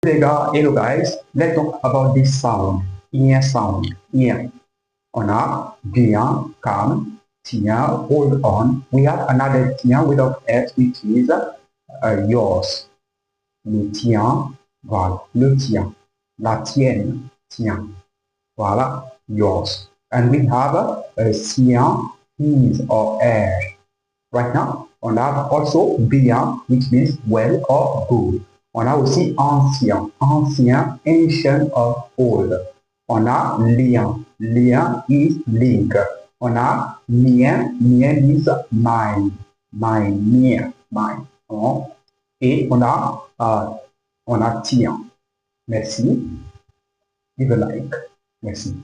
Hello guys, let's talk about this sound, ear sound, ear. On a bien, calm, tien, hold on. We have another tien without S, which is yours. Le tien, voilà, le tien. La tienne, tien. Voilà, yours. And we have sien, his or her. Right now, on a also bien, which means well or good. On a aussi ancien, ancien, ancient or old. On a lien, lien is link. On a mien, mien is mine, mine, mien, mine. Et on a tien. Merci. Give a like. Merci.